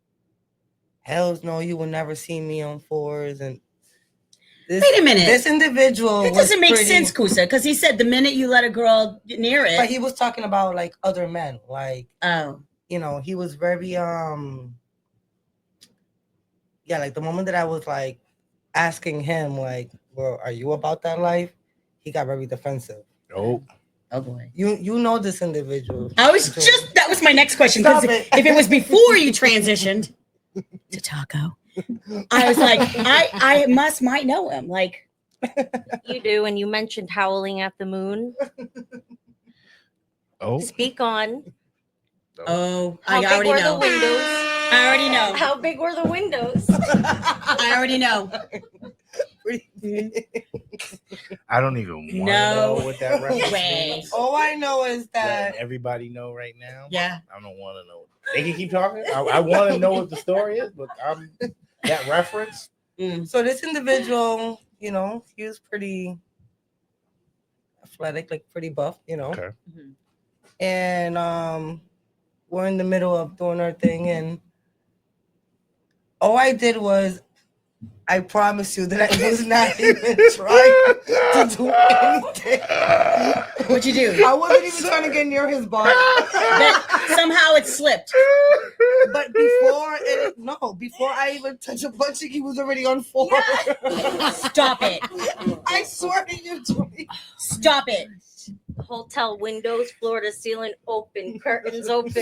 hells no, you will never see me on fours. And this, Wait a minute. This individual It doesn't make sense, Kusa, because he said the minute you let a girl get near it. But he was talking about like other men. Like, oh. you know, he was very yeah, like the moment that I was like asking him, like, well, are you about that life? He got very defensive. Oh. Oh boy. You know this individual. That was my next question. Because if it was before you transitioned to Taco, I was like, I might know him. Like, You do, and you mentioned howling at the moon. Oh. Speak on. oh, How I big already were know. the windows? I already know. How big were the windows? I already know. I don't even want to No know what that reference way. means. All I know is that Letting everybody know right now. Yeah. I don't want to know. They can keep talking. I want to know what the story is, but that reference. so this individual, you know, he was pretty athletic, like pretty buff, you know. Okay. And we're in the middle of doing our thing, and all I did was, I promise you that I was not even trying to do anything. What'd you do? I wasn't even trying to get near his body. Somehow it slipped. But before I even touched a butt cheek, he was already on 4. Stop it. I swear to you, Joey. Stop it. Hotel windows, floor to ceiling open, curtains open.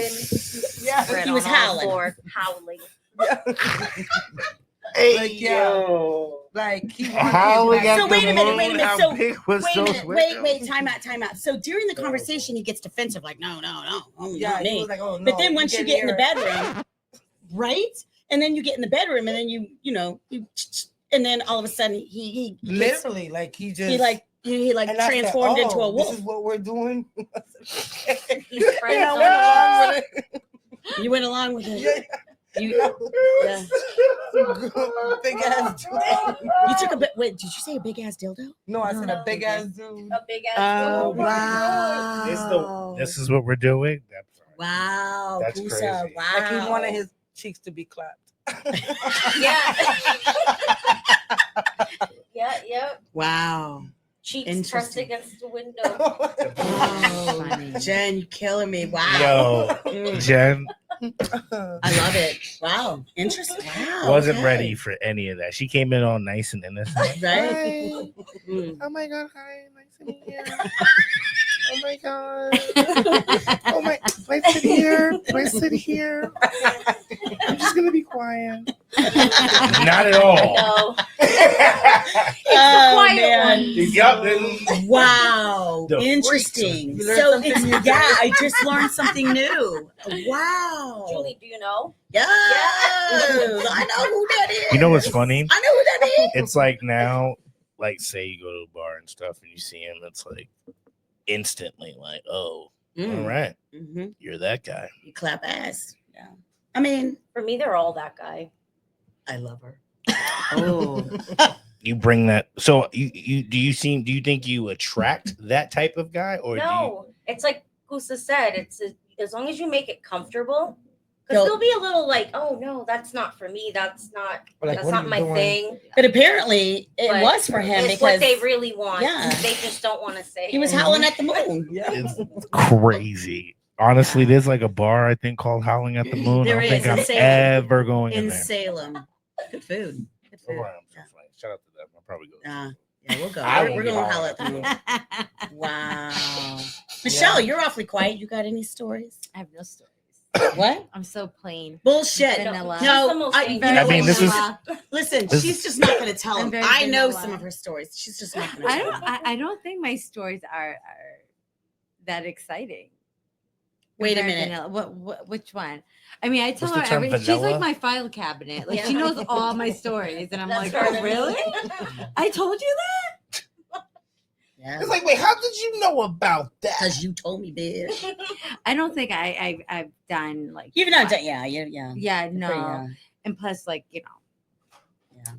Yeah. Spread He was on all howling. floor, howling. Hey, Like, yeah. yo. Like he Howling at So the wait a minute, moon, wait a minute. how So big was wait a those minute, windows? wait, time out. So during the conversation, he gets defensive, like, no, Yeah, not he me. was like, oh no. But then once you get in the near- bedroom, right? And then you get in the bedroom, and then you and then all of a sudden he gets- literally, like he just he like and I said, transformed into a "Oh, wolf. This is what we're doing. He's And friend I went along with it. You went along with it. Yeah. Yeah. Big ass dude. You took a bit. Wait, did you say a big ass dildo? No, I said No. a big ass dude. a big ass. Oh dude. wow! This is what we're doing. Wow, That's Kusa, crazy. wow. Like he wanted his cheeks to be clapped. Yeah. Yeah. Wow. Cheeks pressed Interesting. against the window. Oh, Funny. Jen, you're killing me. Wow. Yo, Jen I love it. Wow. Interesting. Wow. wasn't okay. ready for any of that. She came in all nice and innocent. Right? Hi. Mm. Oh my god, hi, nice to meet you. Oh my god. Oh my, do I sit here? Do I sit here? I'm just gonna be quiet. Not at all. No. Oh, quiet man. Yup. Wow. The Interesting. freaks. You learn So something it's new I just learned something new. Wow. Julie, do you know? Yes. I know who that is. You know what's funny? I know who that is. It's like now, like say you go to a bar and stuff and you see him, it's like instantly like, oh, all right, Mm-hmm. you're that guy. You clap ass. Yeah. I mean, For me, they're all that guy. I love her. Oh. You bring that. So do you think you attract that type of guy, or No, it's like Kusa said. It's as long as you make it comfortable. Yo- Because they'll be a little like, oh no, that's not for me. That's not Like, that's what are not you my doing? thing. But apparently it But was for him It's because what they really want. Yeah. They just don't want to say he was it. howling at the moon. Yeah. it's crazy? Honestly, there's like a bar I think called Howling at the Moon. There I don't think is, in I'm Salem. ever going in In there. Salem. Good food. Good No food. problem. Shout out to them. I'll probably go. Uh, Yeah, we'll go. I We're won't going to get holler at the moon. Wow. Michelle, you're awfully quiet. You got any stories? I have no stories. What? I'm so plain. Bullshit. Vanilla. She's the No, most I, angry. you know I mean, what? this is- Listen, this she's is- just not going to tell I'm them. very I know vanilla. some of her stories. She's just not going to I tell don't. them. I don't think my stories are that exciting. Wait a Very minute. vanilla. What? Which one? I mean, I tell What's the her term, every. She's vanilla? like my file cabinet. Like she Yeah. knows all my stories, and I'm That's like, her. oh, really? I told you Yeah. It's like, wait, how did you know about that? Because you told me, bitch. that? I don't think I've done like. You've not much. done, yeah. Yeah, no. Yeah. And plus, like Yeah.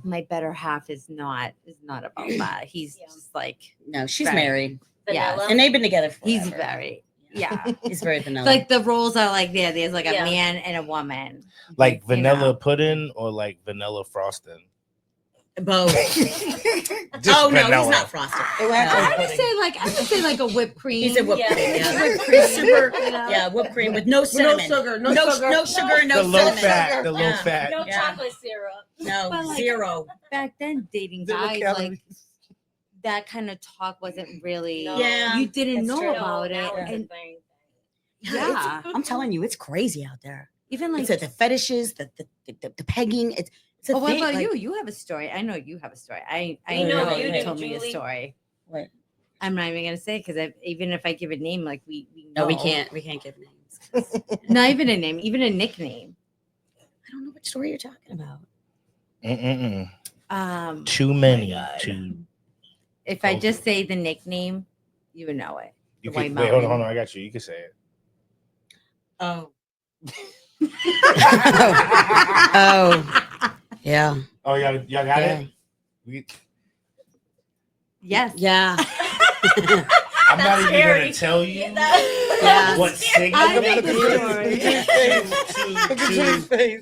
my better half is not about that. He's Yeah. just like No, she's Right. married. Yeah. Vanilla. And they've been together forever. he's very yeah. He's very vanilla. Like the roles are like there's like a Yeah. man and a woman. Like you vanilla know. pudding or like vanilla frosting? both. Just Oh, no, he's vanilla. not frosted. It would have to be I would pudding. say like a whipped cream. He's a whipped Yeah. cream. Yeah. Whipped cream. Super. You know? Yeah, whipped cream with no With no cinnamon. sugar. No, No sugar. no sugar, no The low cinnamon. fat, the low Yeah. fat. No Yeah. chocolate syrup. No, But, like, zero. Back then, dating Zero guys calories. like that kind of talk wasn't really. No. Yeah. You didn't That's know true. about it, Now it's a and thing. yeah, I'm telling you, it's crazy out there. even like. It's the fetishes, the pegging. It's a Oh, what thing. about like- you? You have a story. I know you have a story. I We know know you you told do, me a Julie. story. What? I'm not even gonna say because even if I give a name, like we No, we know. can't. We can't give names. Not even a name, even a nickname. I don't know what story you're talking about. Mm-mm-mm. Too many God. to. If I Okay. just say the nickname, you would know it. You The can, White wait, hold on, Mountain. I got you. You can say it. Oh. Oh. Yeah. Oh, y'all got Yeah. it. We, Yes. Yeah. I'm not That's even scary. gonna tell you Yeah. what signal I to think it's Look at Julie's face.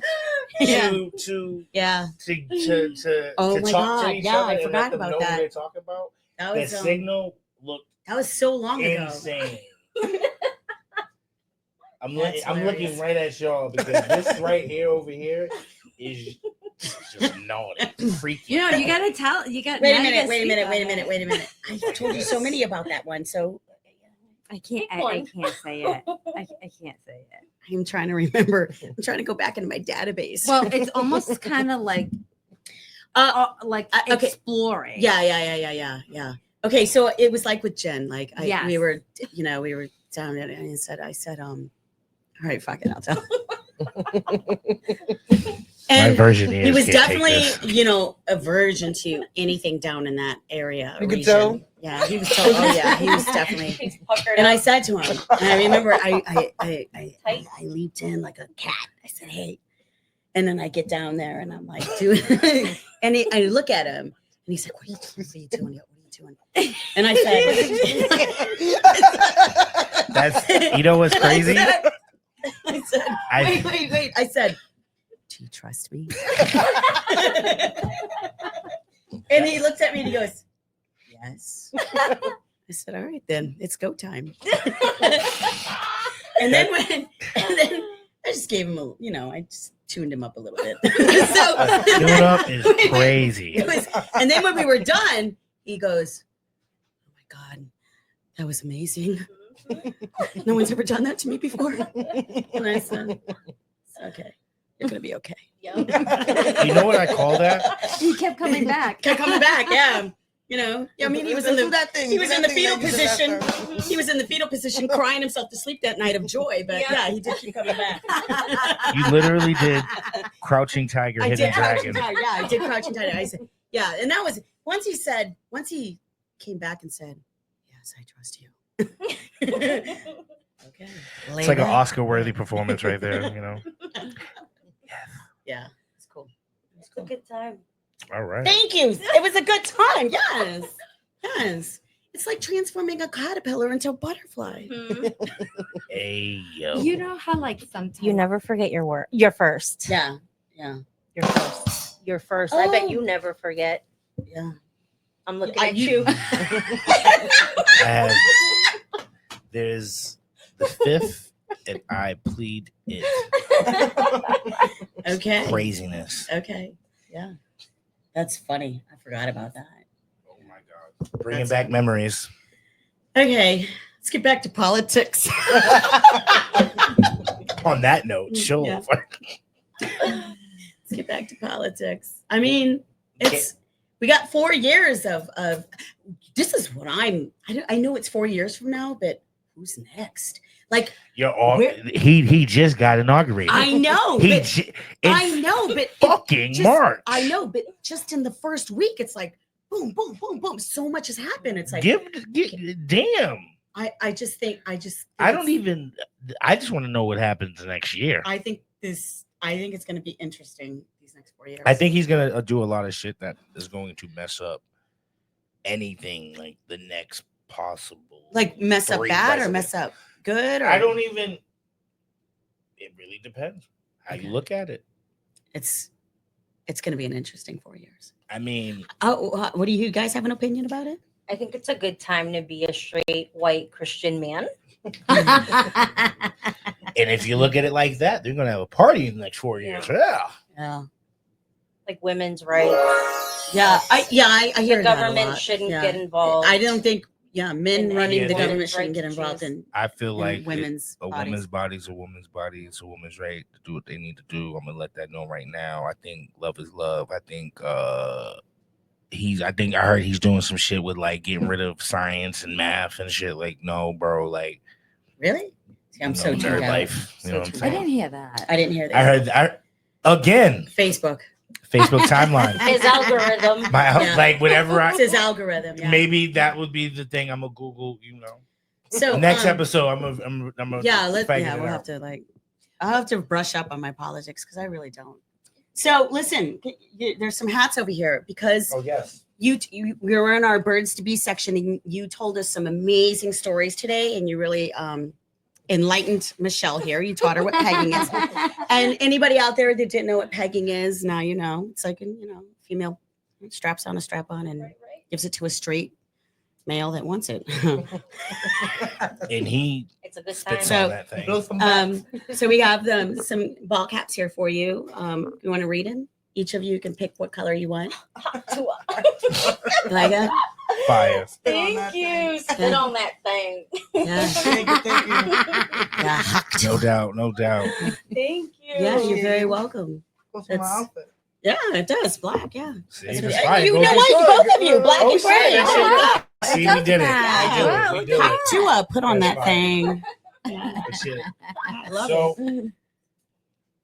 Yeah. to Yeah. Oh to my talk God, to each yeah, other I and forgot let them about know that. what they're talking about. That That was signal looked that was so long ago. insane. I'm That's looking hilarious. right at y'all because this right here over here is just naughty, freaky. You know, you gotta tell. You got. Wait a now you minute, gotta wait a speak minute, on wait a it. minute, wait a minute. I told you so many about that one, so I can't. Pick I one. can't say it. I can't say it. I'm trying to remember. I'm trying to go back into my database. Well, it's almost kind of like, okay. exploring. Yeah. Okay, so it was like with Jen. Like Yes. we were down there, and I said, all right, fuck it, I'll tell. My And version is he was can't take definitely, this. a virgin to anything down in that area. You could region. tell? Yeah, he was. Oh yeah, he was definitely. He's puckered And I up. said to him, and I remember I leaped in like a cat. I said, "Hey," and then I get down there and I'm like, "Dude," and I look at him and he's like, "What are you doing? What are you doing?" And I said, That's you know what's crazy. I said, wait. I said, "Do you trust me?" And he looked at me and he goes, "Yes." I said, "All right, then it's go time." and then I just gave him I just tuned him up a little bit. Tune up is crazy. And then when we were done, he goes, "Oh my God, that was amazing. No one's ever done that to me before." And I said, "It's okay. You're gonna be okay." Yep. You know what I call that? He kept coming back. Kept coming back, yeah. I mean, he was in Do the that thing. he Do was that in the thing fetal that you did last position. time. He was in the fetal position, crying himself to sleep that night of joy. But Yeah. yeah, he did keep coming back. You literally did Crouching Tiger, I Hidden did Crouching Dragon. Tiger. Yeah, I did Crouching Tiger. I said, yeah, and that was once he came back and said, "Yes, I trust you." Okay. It's like an Oscar-worthy performance right there. Yeah, it's cool. It's a good time. All right. Thank you. It was a good time. Yes. It's like transforming a caterpillar into a butterfly. Hey yo. You know how like sometimes You never forget your first. Yeah. Your first. Your first. I bet you never forget. Yeah. I'm looking I- at you. I have, there's the fifth, and I plead it. Okay. Craziness. Okay. Yeah. That's funny. I forgot about that. Oh my Bringing back memories. Okay, let's get back to politics. On that note, sure. Yeah. Let's get back to politics. I mean, we got 4 years of this is what I know it's 4 years from now, but who's next? Like You're all he just got inaugurated. I know, but fucking just, March. I know, but just in the first week, it's like boom, boom, boom, boom. So much has happened. It's like damn. I just think I just want to know what happens next year. I think it's going to be interesting these next 4 years. I think he's gonna do a lot of shit that is going to mess up anything like the next possible, like mess up bad or mess up good. Or I don't even. It really depends how you look at it. It's going to be an interesting 4 years. I mean, what do you guys have an opinion about it? I think it's a good time to be a straight white Christian man. And if you look at it like that, they're gonna have a party in the next 4 years. Yeah. Like women's rights. Yeah, I hear the that a government lot. shouldn't Yeah. get involved. I don't think men running the Yeah. government shouldn't get involved in I feel like women's woman's body is a woman's body. It's a woman's right to do what they need to do. I'm gonna let that know right now. I think love is love. I think I heard he's doing some shit with like getting rid of science and math and shit. Like, no, bro, like really? See, I'm so nerd tuned out. life. You know what I'm I saying? didn't hear that. I didn't hear that. I heard again. Facebook timeline. His algorithm. Yeah. Like whatever It's his algorithm. Yeah. maybe that would be the thing I'm gonna Google. So Next episode, I'm we'll have to I'll have to brush up on my politics because I really don't. So listen, there's some hats over here because yes. we were in our birds to be section and you told us some amazing stories today and you really enlightened Michelle here. You taught her what pegging is. And anybody out there that didn't know what pegging is, now you know. It's like female straps on a strap on and gives it to a straight male that wants it. And It's a good spits time. on that thing. So we have some ball caps here for you. You want to read them? Each of you can pick what color you want. Like that? Fire. Thank you. Sit on that thing. Yeah. Thank you. Yeah. No doubt. Thank you. Yeah, you're very welcome. Goes with my That's- outfit. Yeah, it does. Black, yeah. See, That's that's what- fire. you Go know get what? yours. Both of you, black Oh, and shit, gray. that shit- See, we did it. Wow, We did it. Tua, put on That's that fire. thing. Good shit. I love So, it.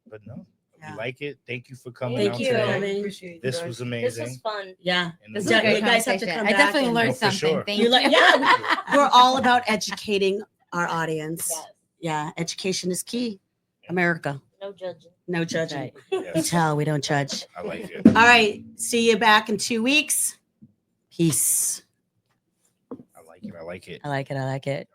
but no, Yeah. you like it. Thank you for coming Thank out you. today. I mean, Appreciate you This guys. was This amazing. was fun. Yeah. And This it was a was great You guys have to conversation. come I back definitely and- learned Oh, for something. sure. Thank You you. like, yeah, we're all about educating our audience. Yes. Yeah, education is key. America, No judging. no judging. You Yes, tell we don't judge. I like it. All right, see you back in 2 weeks. Peace. I like it. I like it. I like it.